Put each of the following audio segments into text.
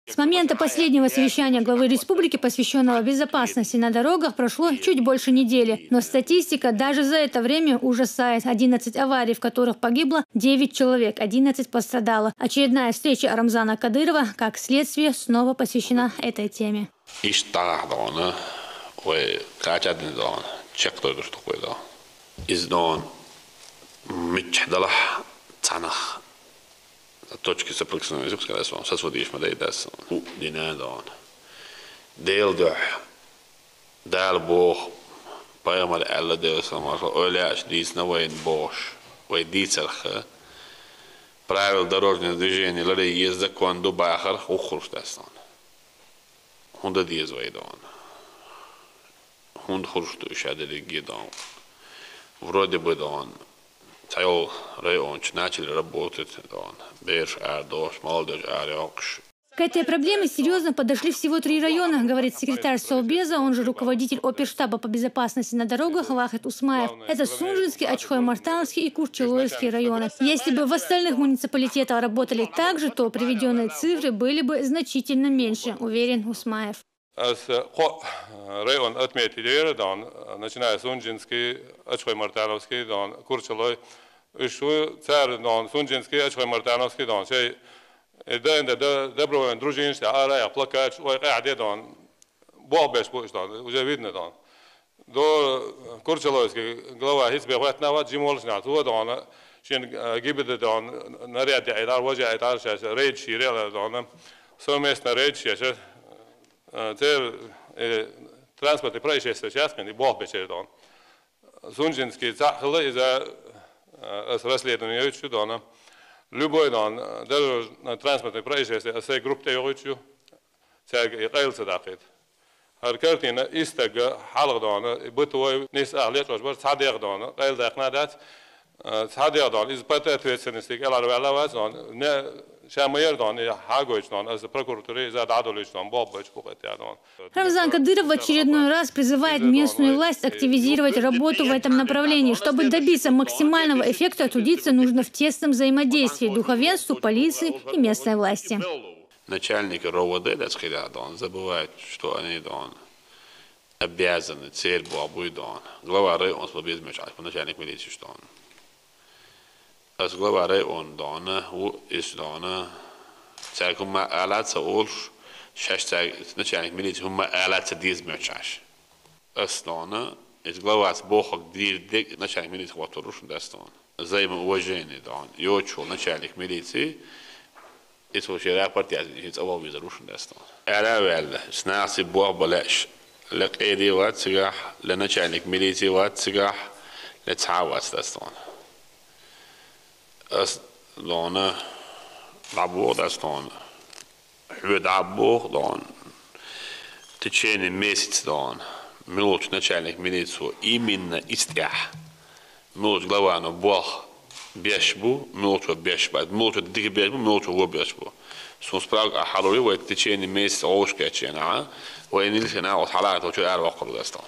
С момента последнего совещания главы республики, посвященного безопасности на дорогах, прошло чуть больше недели. Но статистика даже за это время ужасает. 11 аварий, в которых погибло 9 человек, 11 пострадало. Очередная встреча Рамзана Кадырова, как следствие, снова посвящена этой теме. Точки соприкосновения, сказали, что сосудишь, мы даём, динадон, делдо, дал Бог, поймал Аллах делсом, оляш дис на воин Бож, вой дицерха, правил дорожного движения, лады есть закон до бахар, ухруш дастон, хунда диз вайдон, хунд хуршту шадели гидон, вроде бы дон. Тайол район начали работать, Берж, Ардош, Молодежь, Арёкш. К этой проблеме серьезно подошли всего 3 района, говорит секретарь Совбеза, он же руководитель оперштаба по безопасности на дорогах Вахид Усмаев. Это Сунжинский, Ачхой-Мартановский и Курчелоевский районы. Если бы в остальных муниципалитетах работали так же, то приведенные цифры были бы значительно меньше, уверен Усмаев. Район отметили, начиная с Сунжинский, Ачхой-Мартановский, Курчелой, Ишу, Царь, Сунжинский, Ачхой-Мартановский, ده برو دروجين شعارة يطلقات وقاعدة دون بوابش بوش دون وجابيدنا دون دو كورشلوسكي غلوا هيس بيوقت نوات جيمولش نعتوا دون شين جيبت دون نريد عيدار وجه عيدار شاش ريد شيريلا دون سوميس نريد شاش تير ترانسبورت برايشيس شاش كني بوابش دون سونجينسكي تاخله إذا أسرسليدن يوتشو دون Любой транспортный происшествие, все группы йогучу, тяг и кайлсы дакет. Харкартина истега халгдона, бытовой нес ахлет рожбар, садердона, кайл дакнадат, садердон, из пата ответственности, элар велаваз, не шамаердон, и хагочдон, из прокуратуры, за дадоличдон, боббач пухатядон. Рамзан Кадыров в очередной раз призывает местную власть активизировать работу в этом направлении. Чтобы добиться максимального эффекта, трудиться нужно в тесном взаимодействии духовенству, полиции и местной власти. Начальники РОВД забывают, что они обязаны цель бабуйдон. Глава района слабее замечать, начальник милиции что он. As глава района is تاعك هم آلات سأقول شاش تاع начальник милиции هم آلات ديز مرشاش أصلاً إتقلوات بوخك دير начальник милиции واتروش داستان زي ما وجهني دان يوتشو начальник милиции إتو شيء رابطي از إنت أول بيزروش داستان أراول سناسي بوه بلاش لقيدي وات سجاح لنachальник милиции وات سجاح لتعاوات داستان أصلاً عبور داستان حود عبور دان تشين месяц دان ملوش начальник милицию именно истях ملوش главано бог бешбу млоч бешбад млоч диг бешбу млоч во бешбу сун спраг حضوري و تشين месяц اوش كاتشنا وين لسنا وحالات وشو ارواق داستان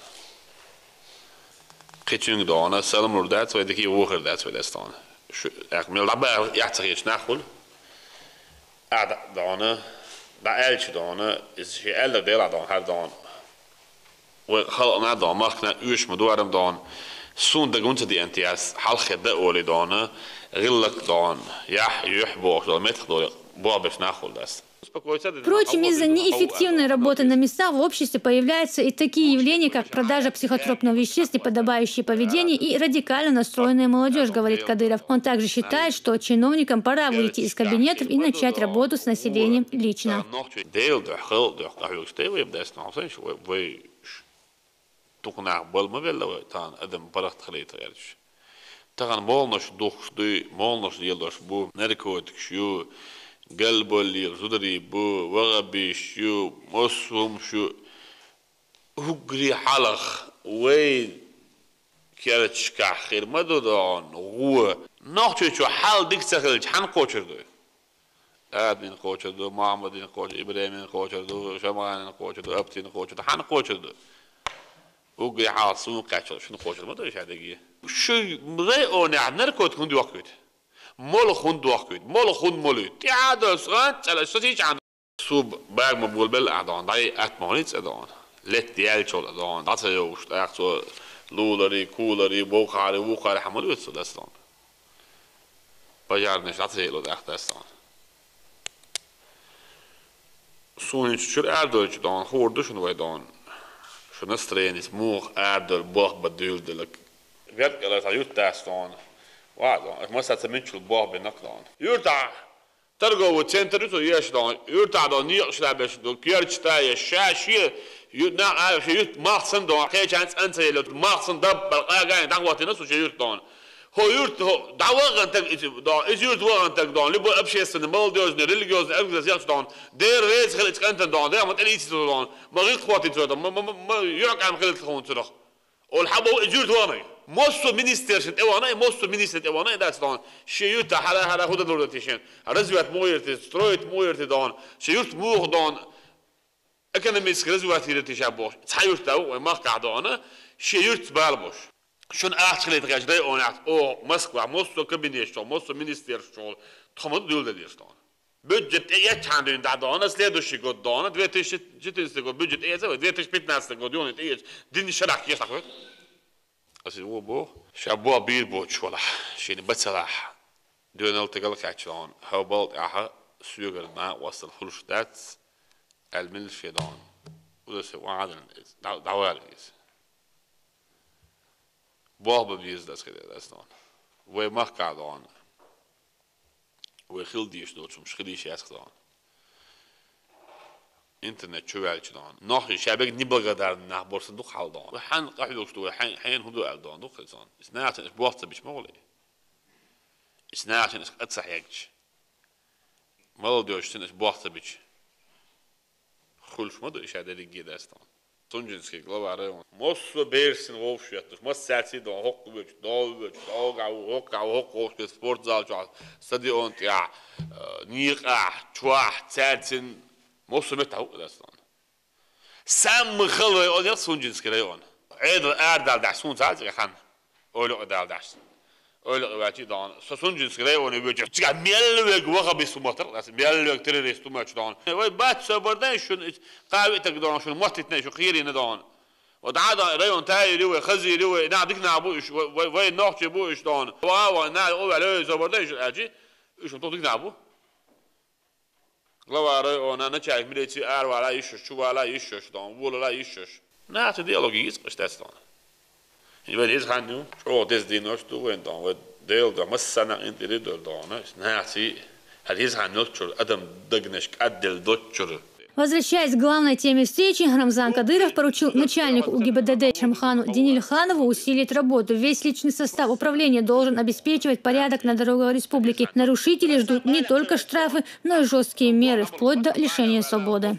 قيتشن دان سلام ردات و دكي وخر دات داستان شو اكمل لعبه يحتاج ناخذ دانه دا eltje دانه is je elder deel dan haar dan we gaan naar dan mag naar uurs maar door hem dan zo'n de grond die NTS halge de olie dan redelijk dan ja يحبوا dan met door بابش ناخذ das. Впрочем, из-за неэффективной работы на местах в обществе появляются и такие явления, как продажа психотропных веществ, неподобающее поведение и радикально настроенная молодежь, говорит Кадыров. Он также считает, что чиновникам пора выйти из кабинетов и начать работу с населением лично. قلب اللي زدري بو وغبي شو مصوم شو هجري حلق وين كانت شكا خير مدودان هو نحكي شو حال ديك سخل حن قوشر دو آدمين قوشر دو محمدين قوشر إبراهيمين قوشر دو شمعان قوشر دو أبتين قوشر دو حن قوشر دو هجري حال سون قاشر شنو قوشر ما دوش هذا شو مريء نعمر كود كندي وقت مال خون دوخت مال خون مالی تعداد سرعت على شتیش عند Sub bergmobul beladon, dai atmonits adon. Letti elcsol adon, datajós, elcsol lulari, kulari, bokari, vukari, hamad utszod ezt on. Bajárni és datajélod ezt on. Szónincs csör eldölcs don, hordosan vagy don. És nösztrénis múg eldöl, bakba dőldölök. Verkelet a jutást don. Vádon, és most egyszer mincsül bakbennak don. Jurtá! Торговый центр, это есть, да, юртадо ниршлабеш, до кирчтая, шаши, юртна, юрт махсан, да, хечанс ансейлот, махсан даб, балгай, дагватина, сучи юртон. Хо юрт, даваган так, да, из юрт ваган так, да, либо общественный, молодежный, религиозный, организация, да, дер рейс хелит кантен, да, дер мат элит, да, магит хватит, да, юрак ам хелит хун, да. والحبوا إجورت وانا موسو مينستر شنت وانا موسو مينستر وانا داستان شيوت حلا خود دولتيشن رزوات مويرت سترويت مويرت دان شيوت موغ دان اكونوميس رزوات يرتشابوش تحيوت داو ما قعدانا شيوت بالبوش شون اخليت غجدي اونات او موسكوا موسو كابينيت موسو مينستر شول تخمد دولديستان Budget är chandu dana следующий год дана 2014 год бюджет är så 2015 год он är din sharak я так вот alltså هو بو شابو بير بوش ولا شيء بتصراحه دونالد تقال كاتشون هو بالد اها سوغر ما وصل خلشتات المل شيدان وده وعد دعواليس بوه بيز das كده داستان وما قاعدون وخلديش دوت شو مشخليش ياسخدان internet شوالشدان ناخي شبك نبغى دار نخبر صندوق حالدان وحن قاعدوش تو حين هدوء الدان دو خلصان إسناعتن إس بوقت بيش مغلي إسناعتن إس أتصح يجش ما لديوش تن إس بوقت بيش خلش ما دو إيش هذا اللي جي داستان تونجنسكي غلوا عليهم مصر بيرسن ووفشيتش مصر ساتي دو هوك بيش دو هوك ووفش سبورت زال جال ستاديون تاع نيقع تواح تاتن مصر متعو داستان سام خلوا يقول تونجنسكي ريون عيد أردال دعسون تعال خان أولو أردال دعس أولو واتي دان تونجنسكي ريون يبيج تيجا ميلوك وقا بيسوماتر داس ميلوك تريريس توماتش دان وي بات سبردان شون قاوي تقدرون شون ماتتنا شو خيرين دان ودعادا ريون تاي ريو خزي ريو نعديك نعبوش وي نوخش بوش دان واو نا او على سبردان شو اجي شو توديك نعبو Glava ona načaj milici arvala išoš, čuvala išoš, dan volala išoš. Na te dialogi isqistas dan. In wen is han nu, so des dinos tu en dan wat deel da masana interior dan. Na si hal is han nutchur adam dagnesh qaddel dotchur. Возвращаясь к главной теме встречи, Рамзан Кадыров поручил начальнику УГИБДД Шамхану Денилханову усилить работу. Весь личный состав управления должен обеспечивать порядок на дорогах республики. Нарушители ждут не только штрафы, но и жесткие меры, вплоть до лишения свободы.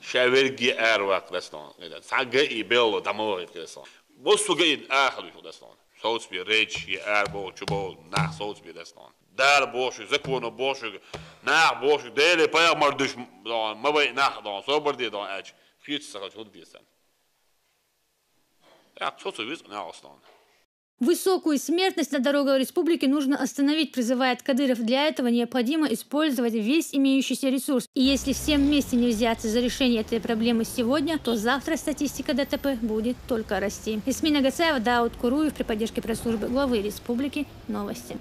شاورجي أروق دستان كده ساقي بيلو دموي كده صار بصوا جيد آخر شو دستان صوت بي ريتش يأربو شبول نح صوت بي دستان دار بوش زكونا بوش نح بوش ديلي بايا مردش دان ما بي نح دان صبر دي دان أج فيت سخل شو بيستان يا صوت بيز نعستان Высокую смертность на дорогах республики нужно остановить, призывает Кадыров. Для этого необходимо использовать весь имеющийся ресурс. И если всем вместе не взяться за решение этой проблемы сегодня, то завтра статистика ДТП будет только расти. Эсмина Гацаева, Дауд Куруев при поддержке пресс-службы главы республики. Новости.